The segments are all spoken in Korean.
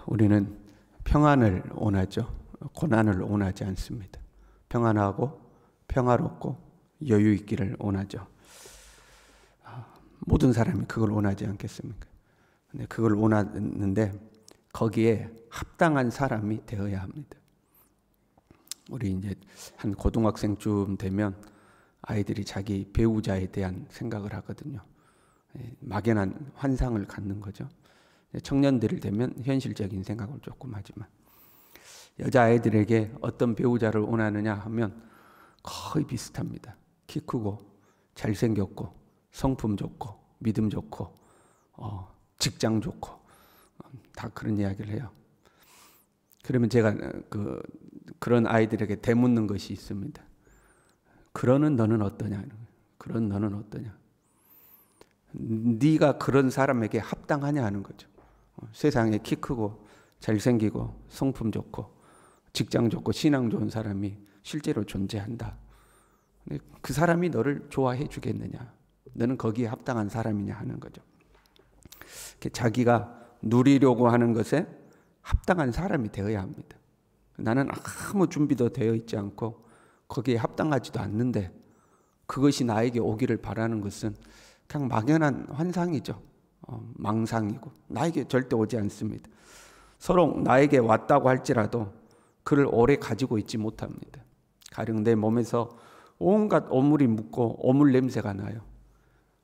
우리는 평안을 원하죠. 고난을 원하지 않습니다. 평안하고 평화롭고 여유 있기를 원하죠. 모든 사람이 그걸 원하지 않겠습니까? 근데 그걸 원하는데 거기에 합당한 사람이 되어야 합니다. 우리 이제 한 고등학생쯤 되면 아이들이 자기 배우자에 대한 생각을 하거든요. 막연한 환상을 갖는 거죠. 청년들이 되면 현실적인 생각을 조금 하지만 여자아이들에게 어떤 배우자를 원하느냐 하면 거의 비슷합니다. 키 크고 잘생겼고 성품 좋고 믿음 좋고 직장 좋고 다 그런 이야기를 해요. 그러면 제가 그런 아이들에게 되묻는 것이 있습니다. 그러는 너는 어떠냐? 그런 너는 어떠냐? 네가 그런 사람에게 합당하냐 하는 거죠. 세상에 키 크고 잘생기고 성품 좋고 직장 좋고 신앙 좋은 사람이 실제로 존재한다. 그 사람이 너를 좋아해 주겠느냐? 너는 거기에 합당한 사람이냐 하는 거죠. 자기가 누리려고 하는 것에 합당한 사람이 되어야 합니다. 나는 아무 준비도 되어 있지 않고 거기에 합당하지도 않는데 그것이 나에게 오기를 바라는 것은 그냥 막연한 환상이죠. 망상이고 나에게 절대 오지 않습니다. 서로 나에게 왔다고 할지라도 그를 오래 가지고 있지 못합니다. 가령 내 몸에서 온갖 오물이 묻고 오물 냄새가 나요.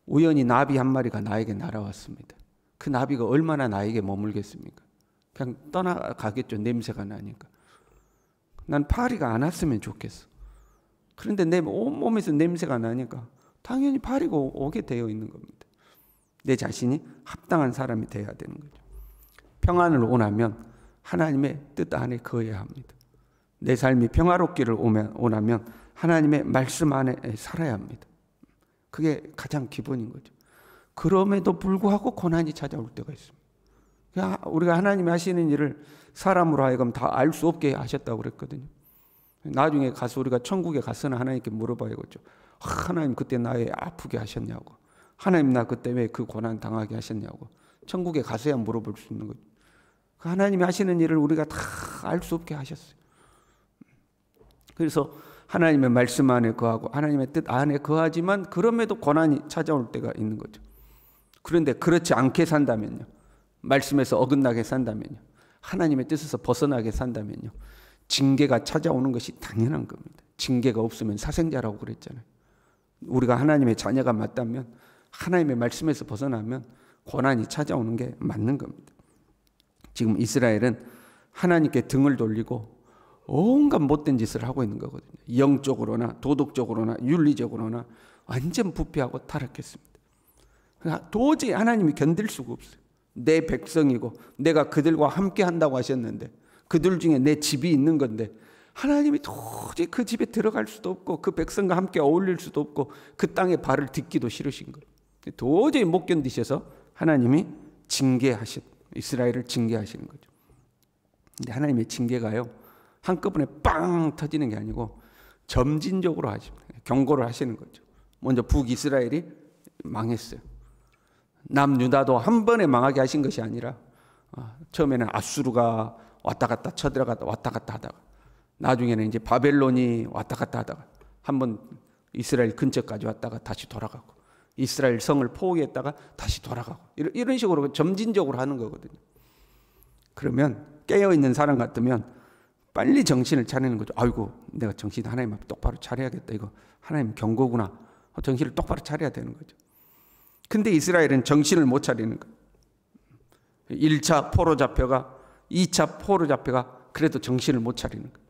우연히 나비 한 마리가 나에게 날아왔습니다. 그 나비가 얼마나 나에게 머물겠습니까? 그냥 떠나가겠죠. 냄새가 나니까. 난 파리가 안 왔으면 좋겠어. 그런데 내 온몸에서 냄새가 나니까 당연히 파리가 오게 되어 있는 겁니다. 내 자신이 합당한 사람이 되어야 되는 거죠. 평안을 원하면 하나님의 뜻 안에 거해야 합니다. 내 삶이 평화롭기를 원하면 하나님의 말씀 안에 살아야 합니다. 그게 가장 기본인 거죠. 그럼에도 불구하고 고난이 찾아올 때가 있습니다. 우리가 하나님이 하시는 일을 사람으로 하여금 다 알 수 없게 하셨다고 그랬거든요. 나중에 가서 우리가 천국에 가서는 하나님께 물어봐야겠죠. 하나님 그때 나에 아프게 하셨냐고. 하나님 나 그때 왜 그 고난 당하게 하셨냐고. 천국에 가서야 물어볼 수 있는 거죠. 하나님이 하시는 일을 우리가 다 알 수 없게 하셨어요. 그래서 하나님의 말씀 안에 거하고 하나님의 뜻 안에 거하지만 그럼에도 고난이 찾아올 때가 있는 거죠. 그런데 그렇지 않게 산다면요. 말씀에서 어긋나게 산다면요. 하나님의 뜻에서 벗어나게 산다면요. 징계가 찾아오는 것이 당연한 겁니다. 징계가 없으면 사생자라고 그랬잖아요. 우리가 하나님의 자녀가 맞다면 하나님의 말씀에서 벗어나면 고난이 찾아오는 게 맞는 겁니다. 지금 이스라엘은 하나님께 등을 돌리고 온갖 못된 짓을 하고 있는 거거든요. 영적으로나 도덕적으로나 윤리적으로나 완전 부패하고 타락했습니다. 그러니까 도저히 하나님이 견딜 수가 없어요. 내 백성이고 내가 그들과 함께 한다고 하셨는데 그들 중에 내 집이 있는 건데 하나님이 도저히 그 집에 들어갈 수도 없고 그 백성과 함께 어울릴 수도 없고 그 땅에 발을 딛기도 싫으신 거예요. 도저히 못 견디셔서 하나님이 이스라엘을 징계하시는 거죠. 근데 하나님의 징계가요 한꺼번에 빵 터지는 게 아니고 점진적으로 하십니다. 경고를 하시는 거죠. 먼저 북이스라엘이 망했어요. 남유다도 한 번에 망하게 하신 것이 아니라 처음에는 아수르가 왔다 갔다 쳐들어갔다 왔다 갔다 하다가 나중에는 이제 바벨론이 왔다 갔다 하다가 한번 이스라엘 근처까지 왔다가 다시 돌아가고 이스라엘 성을 포위했다가 다시 돌아가고 이런 식으로 점진적으로 하는 거거든요. 그러면 깨어있는 사람 같으면 빨리 정신을 차리는 거죠. 아이고 내가 정신 하나님 앞에 똑바로 차려야겠다. 이거 하나님 경고구나. 정신을 똑바로 차려야 되는 거죠. 근데 이스라엘은 정신을 못 차리는 거예요. 1차 포로 잡혀가 2차 포로 잡혀가 그래도 정신을 못 차리는 거예요.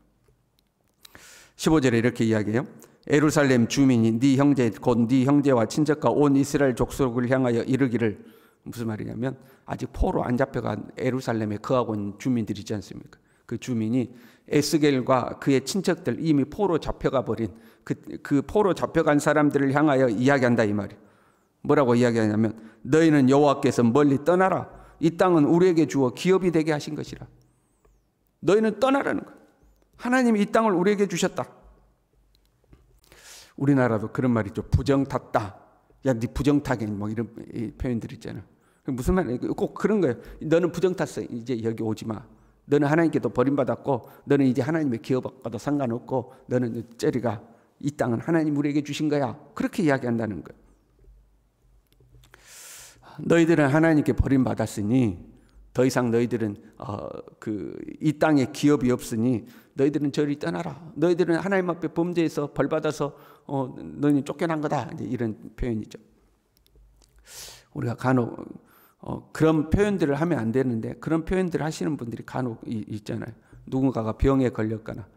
15절에 이렇게 이야기해요. 예루살렘 주민이 네 형제 곧 네 형제와 친척과 온 이스라엘 족속을 향하여 이르기를 무슨 말이냐면 아직 포로 안 잡혀간 예루살렘에 거하고 있는 주민들이 있지 않습니까? 그 주민이 에스겔과 그의 친척들 이미 포로 잡혀가 버린 그 포로 잡혀간 사람들을 향하여 이야기한다 이 말이에요. 뭐라고 이야기하냐면 너희는 여호와께서 멀리 떠나라. 이 땅은 우리에게 주어 기업이 되게 하신 것이라. 너희는 떠나라는 거예요. 하나님이 이 땅을 우리에게 주셨다. 우리나라도 그런 말 있죠. 부정 탔다. 야, 네 부정 타게 뭐 이런 표현들 있잖아요. 무슨 말이에요? 꼭 그런 거예요. 너는 부정 탔어. 이제 여기 오지 마. 너는 하나님께도 버림받았고 너는 이제 하나님의 기업과도 상관없고 너는 저리가, 이 땅은 하나님 우리에게 주신 거야. 그렇게 이야기한다는 거예요. 너희들은 하나님께 버림받았으니 더 이상 너희들은 이 땅에 기업이 없으니 너희들은 저리 떠나라. 너희들은 하나님 앞에 범죄해서 벌받아서 너희는 쫓겨난 거다. 이제 이런 표현이죠. 우리가 간혹 그런 표현들을 하면 안 되는데 그런 표현들을 하시는 분들이 간혹 있잖아요. 누군가가 병에 걸렸거나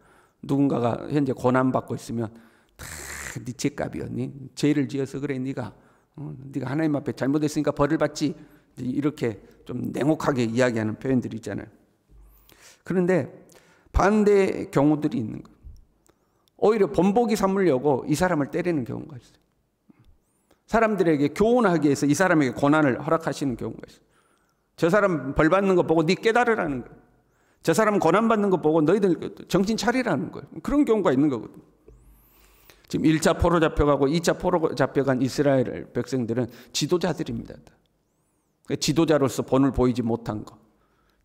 누군가가 현재 고난받고 있으면 다 네 죄값이었니? 죄를 지어서 그래. 네가 하나님 앞에 잘못했으니까 벌을 받지. 이렇게 좀 냉혹하게 이야기하는 표현들이 있잖아요. 그런데 반대의 경우들이 있는 거예요. 오히려 본보기 삼으려고 이 사람을 때리는 경우가 있어요. 사람들에게 교훈하기 위해서 이 사람에게 고난을 허락하시는 경우가 있어요. 저 사람 벌 받는 거 보고 네 깨달으라는 거예요. 저 사람 고난 받는 거 보고 너희들 정신 차리라는 거예요. 그런 경우가 있는 거거든요. 지금 1차 포로 잡혀가고 2차 포로 잡혀간 이스라엘 백성들은 지도자들입니다. 지도자로서 본을 보이지 못한 거,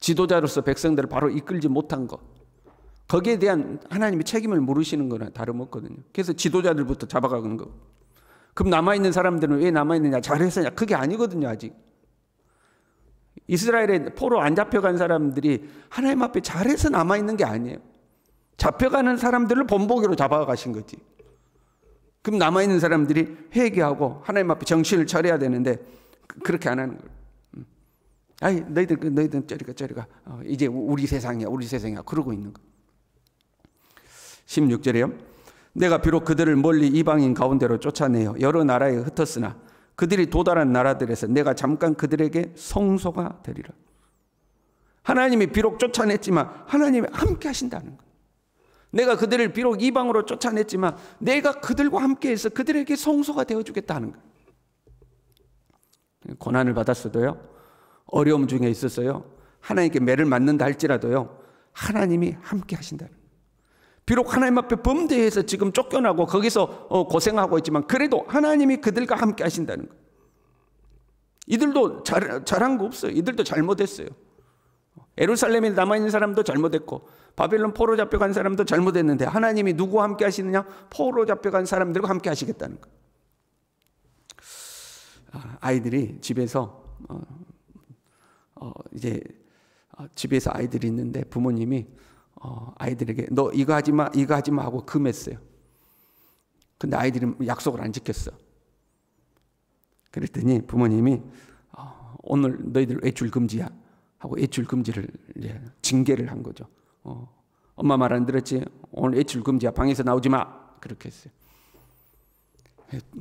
지도자로서 백성들을 바로 이끌지 못한 거, 거기에 대한 하나님의 책임을 물으시는 거나 다름없거든요. 그래서 지도자들부터 잡아가는 거. 그럼 남아있는 사람들은 왜 남아있느냐? 잘했느냐? 그게 아니거든요. 아직 이스라엘에 포로 안 잡혀간 사람들이 하나님 앞에 잘해서 남아있는 게 아니에요. 잡혀가는 사람들을 본보기로 잡아가신 거지. 그럼 남아있는 사람들이 회개하고 하나님 앞에 정신을 차려야 되는데 그렇게 안 하는 거예요. 아이, 너희들 저리가 이제 우리 세상이야 그러고 있는 거. 16절에요. 내가 비록 그들을 멀리 이방인 가운데로 쫓아내어 여러 나라에 흩었으나 그들이 도달한 나라들에서 내가 잠깐 그들에게 성소가 되리라. 하나님이 비록 쫓아냈지만 하나님이 함께 하신다는 거예요. 내가 그들을 비록 이방으로 쫓아냈지만 내가 그들과 함께해서 그들에게 성소가 되어주겠다는 거예요. 고난을 받았어도요, 어려움 중에 있었어요, 하나님께 매를 맞는다 할지라도요, 하나님이 함께 하신다는 거예요. 비록 하나님 앞에 범죄해서 지금 쫓겨나고 거기서 고생하고 있지만 그래도 하나님이 그들과 함께 하신다는 거예요. 이들도 잘한 거 없어요. 이들도 잘못했어요. 예루살렘에 남아있는 사람도 잘못했고 바벨론 포로 잡혀간 사람도 잘못했는데 하나님이 누구와 함께 하시느냐? 포로 잡혀간 사람들과 함께 하시겠다는 거예요. 아이들이 집에서 이제 집에서 아이들이 있는데 부모님이 아이들에게 너 이거 하지 마 하고 금했어요. 근데 아이들이 약속을 안 지켰어. 그랬더니 부모님이 오늘 너희들 외출 금지야 하고 외출 금지를 징계를 한 거죠. 엄마 말 안 들었지? 오늘 외출 금지야. 방에서 나오지 마. 그렇게 했어요.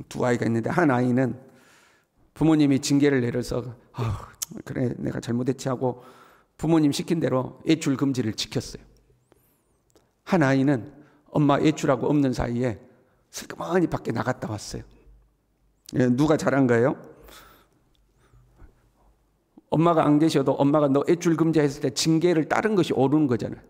두 아이가 있는데 한 아이는 부모님이 징계를 내려서 그래 내가 잘못했지 하고 부모님 시킨 대로 외출 금지를 지켰어요. 한 아이는 엄마 외출하고 없는 사이에 슬그머니 밖에 나갔다 왔어요. 누가 잘한 거예요? 엄마가 안 계셔도 엄마가 너 외출 금지했을 때 징계를 따른 것이 옳은 거잖아요.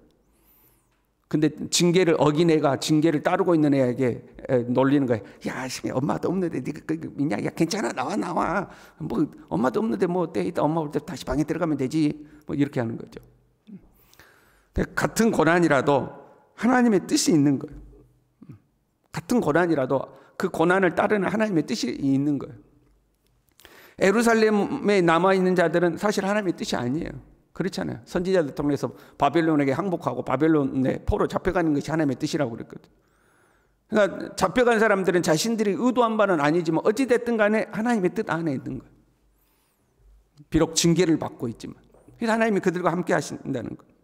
근데 징계를 어긴 애가 징계를 따르고 있는 애에게 놀리는 거예요. 야, 엄마도 없는데 네가 있냐? 야, 괜찮아, 나와. 뭐 엄마도 없는데 뭐 때 있다 엄마 올 때 다시 방에 들어가면 되지. 뭐 이렇게 하는 거죠. 같은 고난이라도 하나님의 뜻이 있는 거예요. 같은 고난이라도 그 고난을 따르는 하나님의 뜻이 있는 거예요. 예루살렘에 남아있는 자들은 사실 하나님의 뜻이 아니에요. 그렇잖아요. 선지자들 통해서 바벨론에게 항복하고 바벨론에 포로 잡혀가는 것이 하나님의 뜻이라고 그랬거든요. 그러니까 잡혀간 사람들은 자신들이 의도한 바는 아니지만 어찌됐든 간에 하나님의 뜻 안에 있는 거예요. 비록 징계를 받고 있지만. 그래서 하나님이 그들과 함께 하신다는 거예요.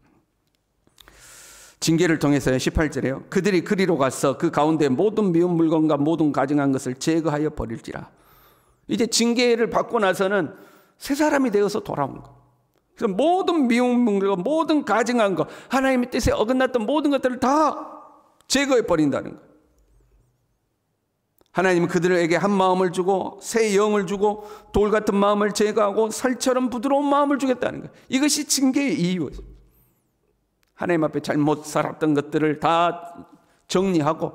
징계를 통해서 18절에요. 그들이 그리로 가서 그 가운데 모든 미운 물건과 모든 가증한 것을 제거하여 버릴지라. 이제 징계를 받고 나서는 새 사람이 되어서 돌아온 거. 그래서 모든 미운 물건, 모든 가증한 것, 하나님의 뜻에 어긋났던 모든 것들을 다 제거해 버린다는 거예요. 하나님은 그들에게 한 마음을 주고 새 영을 주고 돌 같은 마음을 제거하고 살처럼 부드러운 마음을 주겠다는 거예요. 이것이 징계의 이유예요. 하나님 앞에 잘못 살았던 것들을 다 정리하고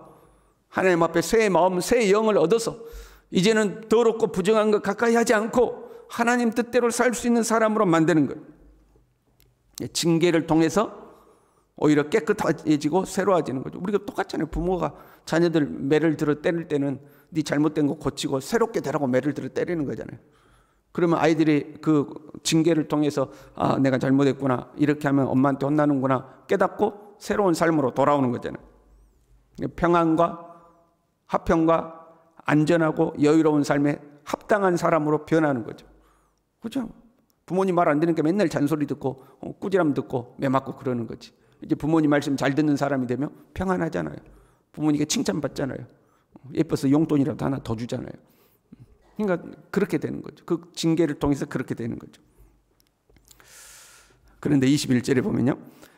하나님 앞에 새 마음, 새 영을 얻어서 이제는 더럽고 부정한 것 가까이 하지 않고 하나님 뜻대로 살 수 있는 사람으로 만드는 거예요. 징계를 통해서 오히려 깨끗해지고 새로워지는 거죠. 우리가 똑같잖아요. 부모가 자녀들 매를 들어 때릴 때는 네 잘못된 거 고치고 새롭게 되라고 매를 들어 때리는 거잖아요. 그러면 아이들이 그 징계를 통해서 아, 내가 잘못했구나, 이렇게 하면 엄마한테 혼나는구나 깨닫고 새로운 삶으로 돌아오는 거잖아요. 평안과 화평과 안전하고 여유로운 삶에 합당한 사람으로 변하는 거죠. 그렇죠? 부모님 말 안 들으니까 맨날 잔소리 듣고 꾸지람 듣고 매 맞고 그러는 거지. 이제 부모님 말씀 잘 듣는 사람이 되면 평안하잖아요. 부모님께 칭찬받잖아요. 예뻐서 용돈이라도 하나 더 주잖아요. 그러니까 그렇게 되는 거죠. 그 징계를 통해서 그렇게 되는 거죠. 그런데 21절에 보면요,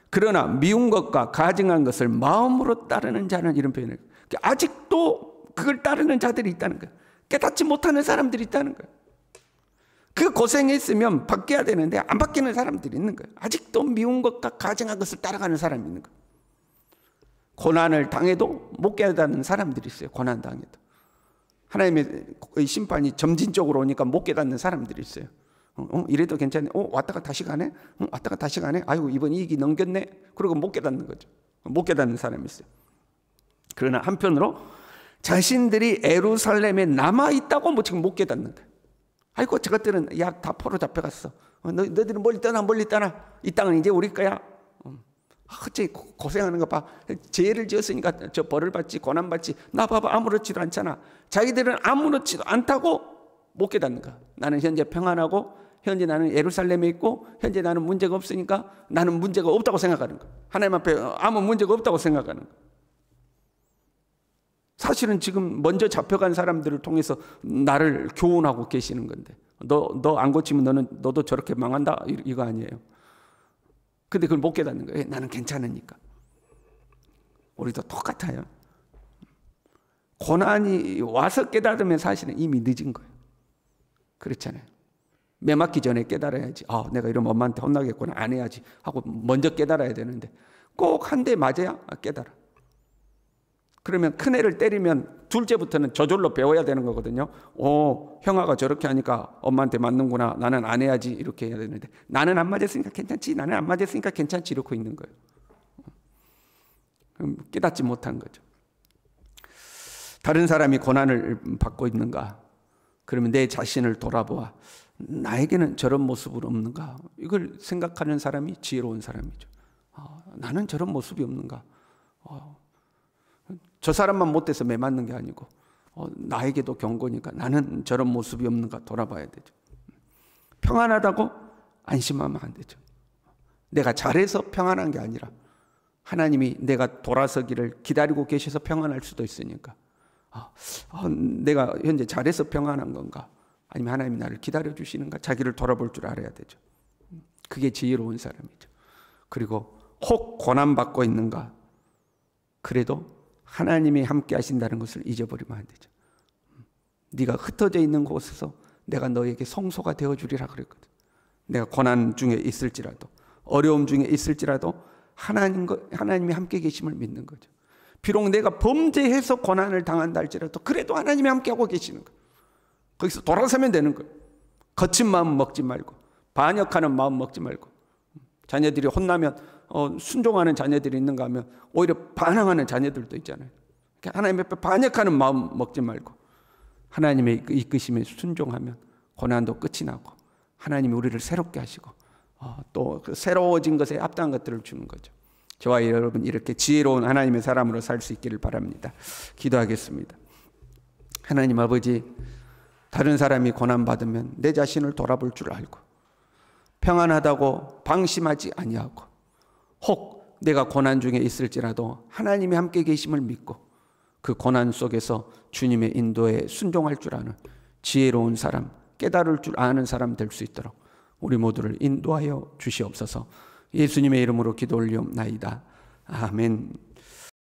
그러나 미운 것과 가증한 것을 마음으로 따르는 자는, 이런 표현을, 아직도 그걸 따르는 자들이 있다는 거예요. 깨닫지 못하는 사람들이 있다는 거예요. 그 고생했으면 바뀌어야 되는데 안 바뀌는 사람들이 있는 거예요. 아직도 미운 것과 가증한 것을 따라가는 사람이 있는 거예요. 고난을 당해도 못 깨닫는 사람들이 있어요. 고난 당해도. 하나님의 심판이 점진적으로 오니까 못 깨닫는 사람들이 있어요. 이래도 괜찮네. 왔다가 다시 가네. 왔다가 다시 가네. 아이고, 이번 이익이 넘겼네. 그러고 못 깨닫는 거죠. 못 깨닫는 사람이 있어요. 그러나 한편으로 자신들이 예루살렘에 남아있다고 뭐 지금 못 깨닫는 거예요. 아이고, 저것들은 야, 다 포로 잡혀갔어. 너희들은 멀리 떠나. 이 땅은 이제 우리 거야. 어째 고생하는 거 봐. 죄를 지었으니까 저 벌을 받지, 고난 받지. 나 봐봐, 아무렇지도 않잖아. 자기들은 아무렇지도 않다고 못 깨닫는 거야. 나는 현재 평안하고, 현재 나는 예루살렘에 있고, 현재 나는 문제가 없으니까 나는 문제가 없다고 생각하는 거야. 하나님 앞에 아무 문제가 없다고 생각하는 거야. 사실은 지금 먼저 잡혀간 사람들을 통해서 나를 교훈하고 계시는 건데, 너 안 고치면 너도 저렇게 망한다, 이거 아니에요. 근데 그걸 못 깨닫는 거예요. 나는 괜찮으니까. 우리도 똑같아요. 고난이 와서 깨닫으면 사실은 이미 늦은 거예요. 그렇잖아요. 매 맞기 전에 깨달아야지. 내가 이러면 엄마한테 혼나겠구나, 안 해야지 하고 먼저 깨달아야 되는데, 꼭 한 대 맞아야 깨달아. 그러면 큰애를 때리면 둘째부터는 저절로 배워야 되는 거거든요. 형아가 저렇게 하니까 엄마한테 맞는구나, 나는 안 해야지, 이렇게 해야 되는데, 나는 안 맞았으니까 괜찮지, 나는 안 맞았으니까 괜찮지, 이러고 있는 거예요. 그럼 깨닫지 못한 거죠. 다른 사람이 고난을 받고 있는가? 그러면 내 자신을 돌아보아 나에게는 저런 모습은 없는가? 이걸 생각하는 사람이 지혜로운 사람이죠. 나는 저런 모습이 없는가? 저 사람만 못돼서 매 맞는 게 아니고 나에게도 경고니까 나는 저런 모습이 없는가 돌아봐야 되죠. 평안하다고 안심하면 안 되죠. 내가 잘해서 평안한 게 아니라 하나님이 내가 돌아서기를 기다리고 계셔서 평안할 수도 있으니까, 내가 현재 잘해서 평안한 건가, 아니면 하나님이 나를 기다려주시는가, 자기를 돌아볼 줄 알아야 되죠. 그게 지혜로운 사람이죠. 그리고 혹 고난받고 있는가, 그래도 하나님이 함께 하신다는 것을 잊어버리면 안 되죠. 네가 흩어져 있는 곳에서 내가 너에게 성소가 되어주리라 그랬거든. 내가 고난 중에 있을지라도, 어려움 중에 있을지라도 하나님이 함께 계심을 믿는 거죠. 비록 내가 범죄해서 고난을 당한다 할지라도 그래도 하나님이 함께하고 계시는 거예요. 거기서 돌아서면 되는 거예요. 거친 마음 먹지 말고, 반역하는 마음 먹지 말고. 자녀들이 혼나면 순종하는 자녀들이 있는가 하면 오히려 반항하는 자녀들도 있잖아요. 그러니까 하나님 앞에 반역하는 마음 먹지 말고 하나님의 이끄심에 순종하면 고난도 끝이 나고 하나님이 우리를 새롭게 하시고 또 그 새로워진 것에 합당한 것들을 주는 거죠. 저와 여러분 이렇게 지혜로운 하나님의 사람으로 살 수 있기를 바랍니다. 기도하겠습니다. 하나님 아버지, 다른 사람이 고난받으면 내 자신을 돌아볼 줄 알고 평안하다고 방심하지 아니하고, 혹 내가 고난 중에 있을지라도 하나님이 함께 계심을 믿고 그 고난 속에서 주님의 인도에 순종할 줄 아는 지혜로운 사람, 깨달을 줄 아는 사람 될 수 있도록 우리 모두를 인도하여 주시옵소서. 예수님의 이름으로 기도 올리옵나이다. 아멘.